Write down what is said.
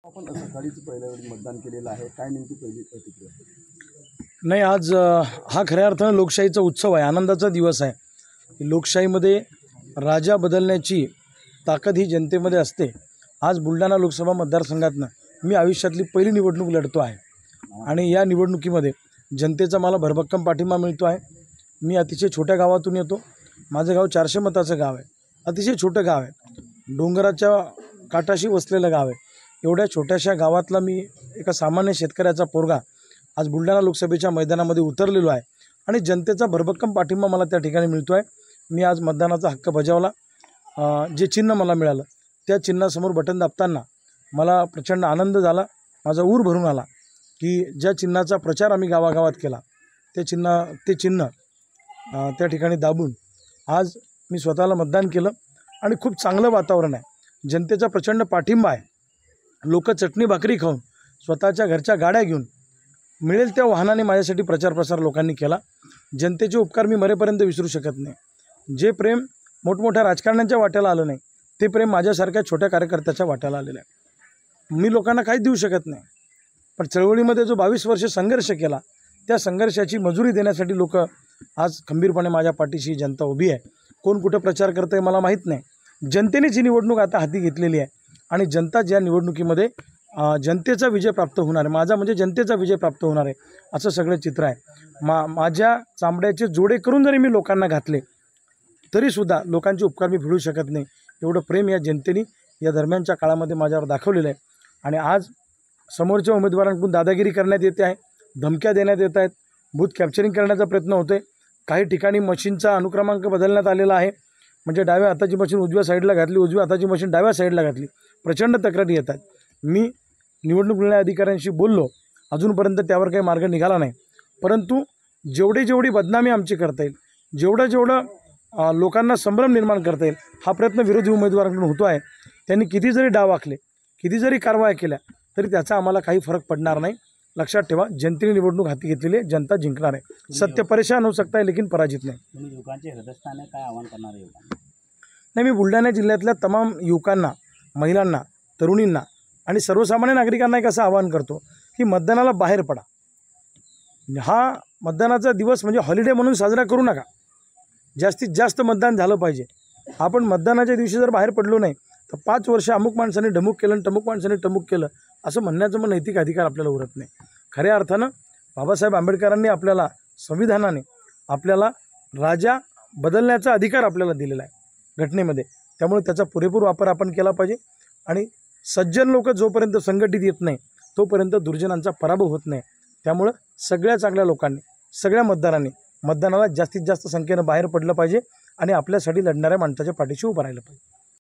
आपण सकाळीच पहिल्या वेळी मतदान केलेलं आहे, काय नेमकी पहिली प्रतिक्रिया? नाही, आज हा खऱ्या अर्थानं लोकशाहीचा उत्सव आहे, आनंदाचा दिवस आहे। लोकशाहीमध्ये राजा बदलण्याची ताकद ही जनतेमध्ये असते। आज बुलढाणा लोकसभा मतदारसंघातनं मी आयुष्यातली पहिली निवडणूक लढतो आहे आणि या निवडणुकीमध्ये जनतेचा मला भरभक्कम पाठिंबा मिळतो आहे। मी अतिशय छोट्या गावातून येतो। माझं गाव 400 मताचं गाव आहे, अतिशय छोटं गाव आहे, डोंगराच्या काठाशी वसलेलं गाव आहे। एवढ्या छोट्याशा गावातला मी एका सामान्य शेतकऱ्याचा पोरगा आज बुलढाणा लोकसभेच्या मैदानामध्ये उतरलेलो आहे आणि जनतेचा भरभक्कम पाठिंबा मला त्या ठिकाणी मिळतो आहे। मी आज मतदानाचा हक्क बजावला। जे चिन्ह मला मिळालं त्या चिन्हासमोर बटन दाबताना मला प्रचंड आनंद झाला, माझा ऊर भरून आला की ज्या चिन्हाचा प्रचार आम्ही गावागावात केला ते चिन्ह त्या ठिकाणी दाबून आज मी स्वतःला मतदान केलं आणि खूप चांगलं वातावरण आहे। जनतेचा प्रचंड पाठिंबा आहे। लोक चटणी भाकरी खाऊन स्वतःच्या घरच्या गाड्या घेऊन मिळेल त्या वाहनाने माझ्यासाठी प्रचार लोकांनी केला। जनतेचे उपकार मी मरेपर्यंत विसरू शकत नाही। जे प्रेम मोठमोठ्या राजकारण्यांच्या वाट्याला आलं नाही ते प्रेम माझ्यासारख्या छोट्या कार्यकर्त्याच्या वाट्याला आलेलं आहे। मी लोकांना काहीच देऊ शकत नाही, पण चळवळीमध्ये जो 22 वर्ष संघर्ष केला त्या संघर्षाची मजुरी देण्यासाठी लोक आज खंबीरपणे माझ्या पाठीशी जनता उभी आहे। कोण कुठं प्रचार करतं आहे मला माहीत नाही, जनतेनेच ही निवडणूक आता हाती घेतलेली आहे आणि जनता ज्या निवडणुकीमध्ये जनतेचा विजय प्राप्त होणार आहे, माझा म्हणजे जनतेचा विजय प्राप्त होणार आहे असं सगळं चित्र आहे। माझ्या चांबड्याचे जोडे करून जरी मी लोकांना घातले तरीसुद्धा लोकांचे उपकार मी फेडू शकत नाही। एवढं प्रेम या जनतेने या दरम्यानच्या काळामध्ये माझ्यावर दाखवलेलं आहे आणि आज समोरच्या उमेदवारांकडून दादागिरी करण्यात येते आहे, धमक्या देण्यात येत आहेत, बूथ कॅप्चरिंग करण्याचा प्रयत्न होतो आहे। काही ठिकाणी मशीनचा अनुक्रमांक बदलण्यात आलेला आहे, म्हणजे डाव्या हाताची मशीन उजव्या साईडला घातली, उजव्या हाताची मशीन डाव्या साईडला घातली, प्रचंड तक्रारी येतात। मी निवडणूक निर्णय अधिकाऱ्यांशी बोललो, अजूनपर्यंत त्यावर काही मार्ग निघाला नाही, परंतु जेवढी बदनामी आमची करता येईल, जेवढं लोकांना संभ्रम निर्माण करता येईल हा प्रयत्न विरोधी उमेदवारांकडून होतो आहे। त्यांनी किती जरी डाव आखले, किती जरी कारवाया केल्या तरी त्याचा आम्हाला काही फरक पडणार नाही। लक्षात ठेवा, जनतेने निवडणूक हाती घेतलेली आहे, जनता जिंकणार आहे। सत्य परेशान हो सकता है लेकिन पराजित नाही। युवकांचे हृदयस्थान काय आवाहन करणार आहे? नाही, मी बुलढाणा जिल्ह्यातल्या तमाम युवकांना, महिलांना, तरुणींना आणि सर्वसामान्य नागरिकांना एक असं आवाहन करतो की मतदानाला बाहेर पडा। हा मतदानाचा दिवस म्हणजे हॉलिडे म्हणून साजरा करू नका, जास्तीत जास्त मतदान झालं पाहिजे। आपण मतदानाच्या दिवशी जर बाहेर पडलो नाही तर 5 वर्ष अमुक माणसाने ढमुक केलं आणि टमुक माणसाने टमुक केलं असं म्हणण्याचं मग नैतिक अधिकार आपल्याला उरत नाही। खऱ्या अर्थानं बाबासाहेब आंबेडकरांनी आपल्याला, संविधानाने आपल्याला राजा बदलण्याचा अधिकार आपल्याला दिलेला आहे घटनेमध्ये, त्यामुळे त्याचा पुरेपूर वापर आपण केला पाहिजे आणि सज्जन लोक जोपर्यंत संघटित येत नाही तोपर्यंत दुर्जनांचा पराभव होत नाही। त्यामुळं सगळ्या चांगल्या लोकांनी, सगळ्या मतदारांनी मतदानाला जास्तीत जास्त संख्येनं बाहेर पडलं पाहिजे आणि आपल्यासाठी लढणाऱ्या माणसाच्या पाठीशी उभं राहिलं पाहिजे।